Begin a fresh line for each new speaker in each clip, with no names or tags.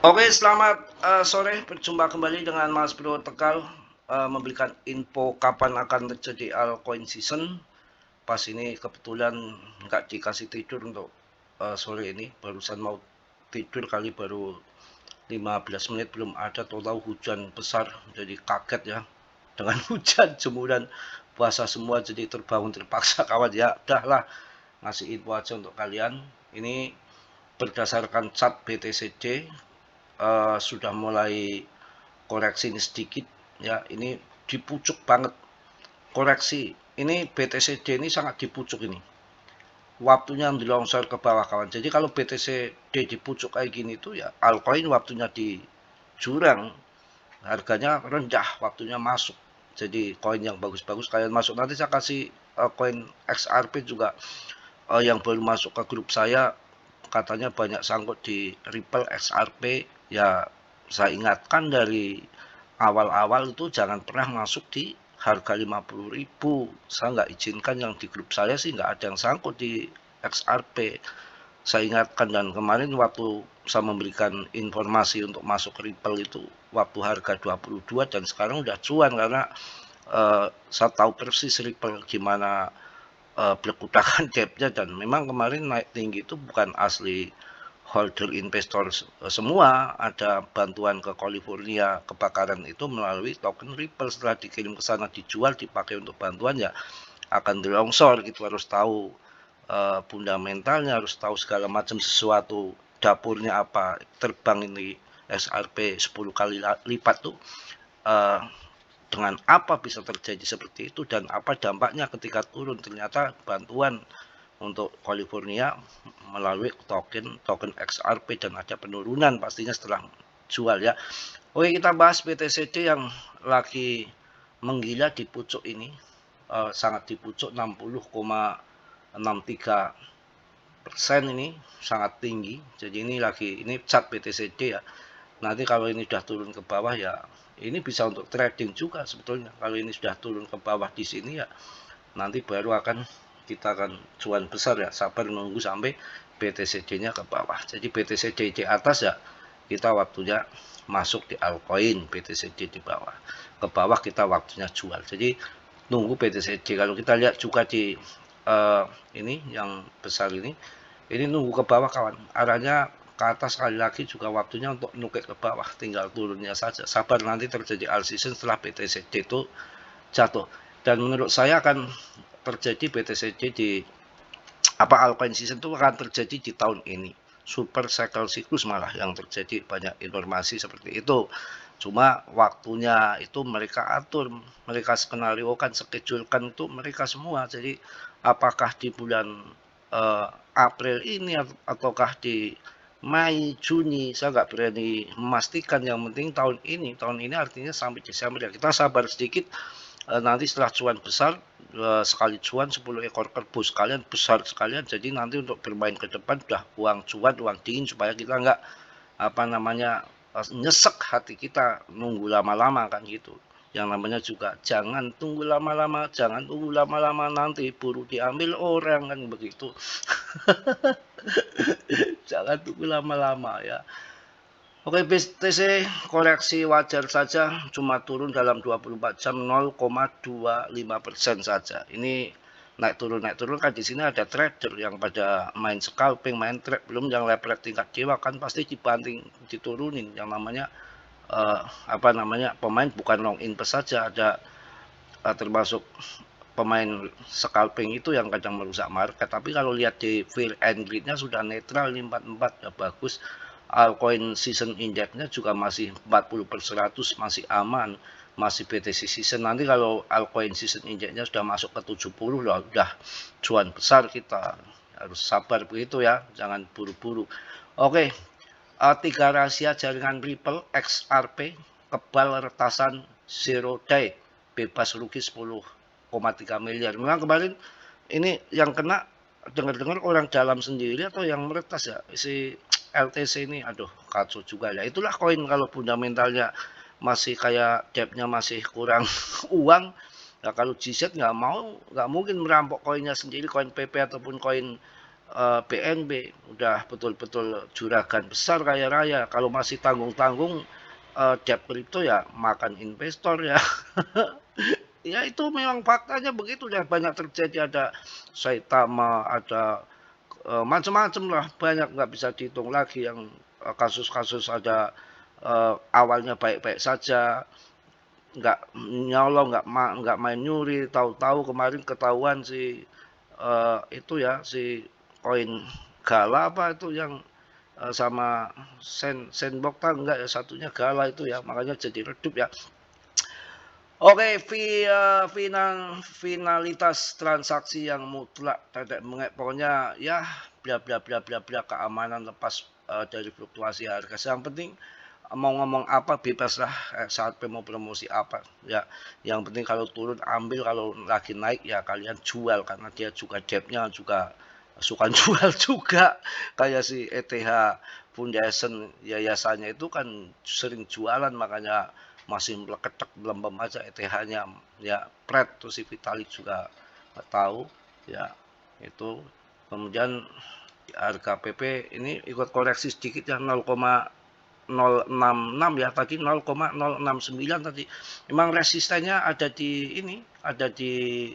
Oke, selamat sore. Berjumpa kembali dengan Mas Bro Tegal, memberikan info kapan akan terjadi altcoin season. Pas ini kebetulan nggak dikasih tidur untuk sore ini. Barusan mau tidur kali baru 15 menit belum ada, tahu-tahu hujan besar. Jadi kaget ya dengan hujan jemuran puasa semua, jadi terbangun terpaksa kawan ya. Udahlah, ngasih info aja untuk kalian. Ini berdasarkan chart BTCD sudah mulai koreksi ini sedikit ya. Ini di pucuk banget koreksi. Ini BTCD ini sangat di pucuk ini. Waktunya di longsor ke bawah kawan. Jadi kalau BTCD di pucuk kayak gini tuh ya altcoin waktunya di jurang, harganya rendah, waktunya masuk. Jadi koin yang bagus-bagus kalian masuk. Nanti saya kasih koin XRP juga, yang baru masuk ke grup saya, katanya banyak sangkut di Ripple XRP. Ya saya ingatkan dari awal-awal itu jangan pernah masuk di harga 50.000. Saya nggak izinkan, yang di grup saya sih nggak ada yang sangkut di XRP. Saya ingatkan, dan kemarin waktu saya memberikan informasi untuk masuk Ripple itu waktu harga 22, dan sekarang udah cuan karena saya tahu persis Ripple gimana berkutakan gapnya. Dan memang kemarin naik tinggi itu bukan asli holder investor semua, ada bantuan ke California kebakaran itu melalui token Ripple. Setelah dikirim ke sana dijual dipakai untuk bantuan, ya akan dilongsor gitu. Harus tahu fundamentalnya, harus tahu segala macam sesuatu, dapurnya apa. Terbang ini SRP 10 kali lipat tuh, dengan apa bisa terjadi seperti itu, dan apa dampaknya ketika turun. Ternyata bantuan untuk California melalui token XRP, dan ada penurunan pastinya setelah jual ya. Oke, kita bahas BTCD yang lagi menggila di pucuk ini, sangat di pucuk 60,63%, ini sangat tinggi. Jadi ini chart BTCD ya. Nanti kalau ini sudah turun ke bawah ya, ini bisa untuk trading juga sebetulnya. Kalau ini sudah turun ke bawah di sini ya, nanti baru kita akan cuan besar ya. Sabar nunggu sampai BTCD-nya ke bawah. Jadi BTCD di atas ya, kita waktunya masuk di altcoin. BTCD di bawah, ke bawah kita waktunya jual. Jadi nunggu BTCD. Kalau kita lihat juga di ini yang besar ini nunggu ke bawah kawan. Arahnya ke atas sekali lagi, juga waktunya untuk nukik ke bawah, tinggal turunnya saja. Sabar, nanti terjadi alt season setelah BTCD itu jatuh. Dan menurut saya akan terjadi BTCD di altcoin season itu akan terjadi di tahun ini. Super cycle siklus malah yang terjadi, banyak informasi seperti itu. Cuma waktunya itu mereka atur, mereka skenariokan, skedulkan itu mereka semua. Jadi apakah di bulan April ini ataukah di Mei, Juni, saya nggak berani memastikan. Yang penting tahun ini artinya sampai Desember ya. Kita sabar sedikit. Nanti setelah cuan besar, sekali cuan 10 ekor kerbau sekalian, besar sekalian. Jadi nanti untuk bermain ke depan udah uang cuan, uang dingin, supaya kita nggak nyesek hati kita nunggu lama-lama kan gitu. Yang namanya juga jangan tunggu lama-lama, jangan tunggu lama-lama, nanti buru diambil orang kan begitu. Jangan tunggu lama-lama ya. Oke, BTC koreksi wajar saja, cuma turun dalam 24 jam 0,25% saja. Ini naik turun kan. Di sini ada trader yang pada main scalping, main trade, belum yang level tingkat dewa kan pasti dibanting, diturunin. Yang namanya pemain bukan long in saja, ada termasuk pemain scalping itu yang kadang merusak market. Tapi kalau lihat di fear and greed-nya sudah netral, ini 44 ya bagus. Altcoin season index-nya juga masih 40/100, masih aman, masih BTC season. Nanti kalau altcoin season index-nya sudah masuk ke 70 loh, udah cuan besar. Kita harus sabar begitu ya, jangan buru-buru. Oke, 3 rahasia jaringan Ripple XRP kebal retasan zero day, bebas rugi 10,3 miliar. Memang kemarin ini yang kena, dengar-dengar orang dalam sendiri atau yang meretas ya, si LTC ini. Aduh, kacau juga ya. Itulah koin kalau fundamentalnya masih kayak depnya masih kurang uang ya. Kalau GZ nggak mungkin merampok koinnya sendiri, koin PP ataupun koin BNB udah betul-betul juragan besar kaya raya. Kalau masih tanggung-tanggung debt kripto ya makan investor ya. Ya itu memang faktanya begitu ya, banyak terjadi, ada Saitama, ada macam-macam lah, banyak nggak bisa dihitung lagi yang kasus-kasus ada awalnya baik-baik saja, nggak nyolong, nggak main nyuri, tahu-tahu kemarin ketahuan si itu ya si koin Gala apa itu yang sama Sandbox enggak ya, satunya Gala itu ya, makanya jadi redup ya. Oke, finalitas transaksi yang mutlak, pokoknya ya bla bla bla bla bla, keamanan lepas dari fluktuasi harga. Yang penting mau ngomong apa bebas lah saat mau promosi apa ya. Yang penting kalau turun ambil, kalau lagi naik ya kalian jual, karena dia juga debtnya juga suka jual juga, kayak si ETH Foundation yayasannya itu kan sering jualan, makanya masih meleketek belum aja ETH-nya ya Pret, terus si Vitalik juga nggak tahu ya itu. Kemudian harga PP ini ikut koreksi sedikit ya, 0,066 ya tadi, 0,069 tadi. Memang resistennya ada di ini, ada di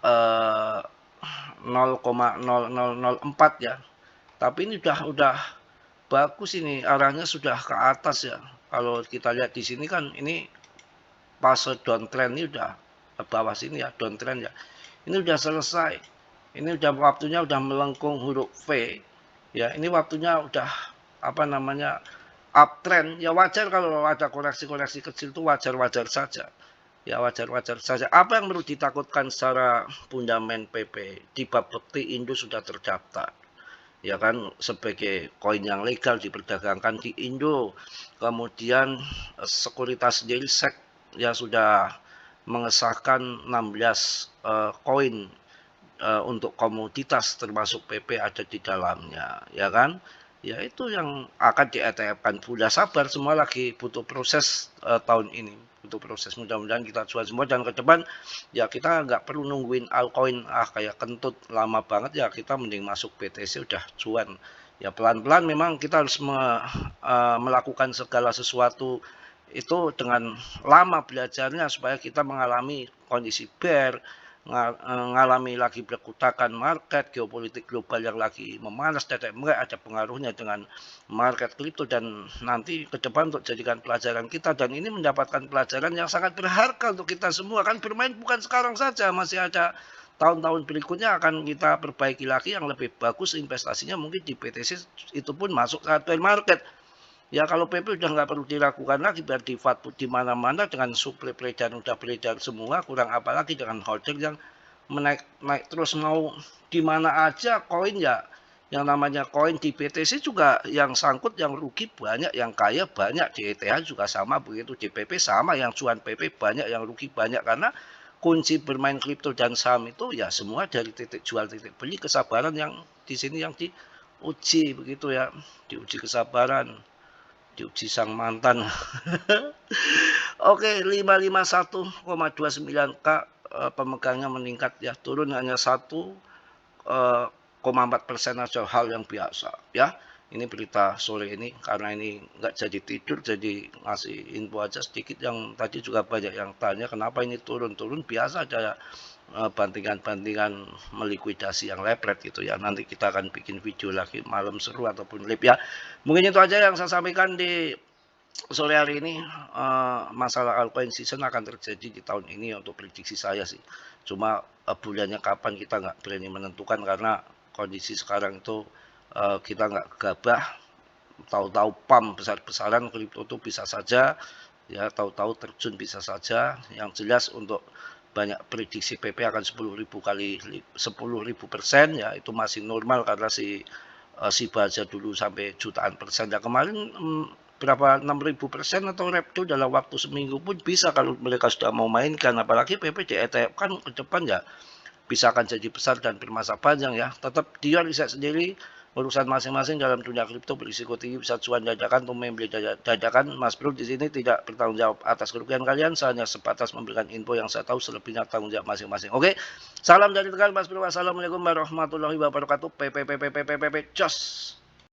0,0004 ya. Tapi ini udah bagus, ini arahnya sudah ke atas ya. Kalau kita lihat di sini kan ini fase downtrend, ini udah ke bawah sini ya, downtrend ya. Ini udah selesai. Ini udah waktunya udah melengkung huruf V. Ya, ini waktunya udah apa namanya? Uptrend. Ya wajar kalau ada koreksi-koreksi kecil itu wajar-wajar saja. Ya wajar-wajar saja. Apa yang perlu ditakutkan secara fundamental PP? Di bab bekti Indo sudah terdaftar, ya kan, sebagai koin yang legal diperdagangkan di Indo. Kemudian sekuritas sendiri SEC ya sudah mengesahkan 16 koin untuk komoditas termasuk PP ada di dalamnya, ya kan. Ya itu yang akan di ETF-kan. Sudah sabar, semua lagi butuh proses tahun ini, butuh proses. Mudah-mudahan kita jual semua, dan ke depan ya kita nggak perlu nungguin altcoin kayak kentut lama banget ya, kita mending masuk BTC udah cuan. Ya pelan-pelan memang kita harus melakukan segala sesuatu itu dengan lama belajarnya, supaya kita mengalami kondisi bear, ngalami lagi berkutakan market, geopolitik global yang lagi memanas, mereka ada pengaruhnya dengan market kripto, dan nanti ke depan untuk jadikan pelajaran kita, dan ini mendapatkan pelajaran yang sangat berharga untuk kita semua, kan bermain bukan sekarang saja, masih ada tahun-tahun berikutnya akan kita perbaiki lagi yang lebih bagus, investasinya mungkin di BTC, itu pun masuk saat bear market. Ya kalau PP udah nggak perlu dilakukan lagi, biar di fatput di mana-mana dengan suplai peredaran udah beredar semua, kurang apa lagi dengan holder yang menaik terus, mau di mana aja koin ya. Yang namanya koin di BTC juga yang sangkut, yang rugi banyak, yang kaya banyak, di ETH juga sama begitu, di PP sama, yang cuan PP banyak, yang rugi banyak, karena kunci bermain kripto dan saham itu ya semua dari titik jual titik beli, kesabaran yang di sini yang diuji begitu ya, diuji kesabaran, diuji sang mantan. Oke, 551,29K pemegangnya meningkat ya, turun hanya 1,4% aja, hal yang biasa ya. Ini berita sore ini, karena ini nggak jadi tidur, jadi ngasih info aja sedikit. Yang tadi juga banyak yang tanya kenapa ini turun-turun, biasa aja bantingan-bantingan melikuidasi yang lepret gitu ya. Nanti kita akan bikin video lagi malam seru ataupun live ya. Mungkin itu aja yang saya sampaikan di sore hari ini. Masalah altcoin season akan terjadi di tahun ini untuk prediksi saya sih. Cuma bulannya kapan kita nggak berani menentukan, karena kondisi sekarang itu kita nggak gegabah. Tahu-tahu pump besar-besaran kripto itu bisa saja ya, tahu-tahu terjun bisa saja. Yang jelas untuk banyak prediksi PP akan 10.000 kali 10.000% ya, itu masih normal, karena si baja dulu sampai jutaan persen ya kemarin, berapa 6.000% atau repto dalam waktu seminggu pun bisa kalau mereka sudah mau mainkan. Apalagi PP di ETF kan ke depan ya bisa akan jadi besar dan bermasa panjang ya. Tetap dia riset sendiri, urusan masing-masing dalam dunia kripto berisiko tinggi bisa cuan dadakan atau membeli dadakan. Mas Bro di sini tidak bertanggung jawab atas kerugian kalian, saya hanya sebatas memberikan info yang saya tahu, selebihnya tanggung jawab masing-masing. Oke, salam dari Tegal Mas Bro. Wassalamualaikum warahmatullahi wabarakatuh. Jos.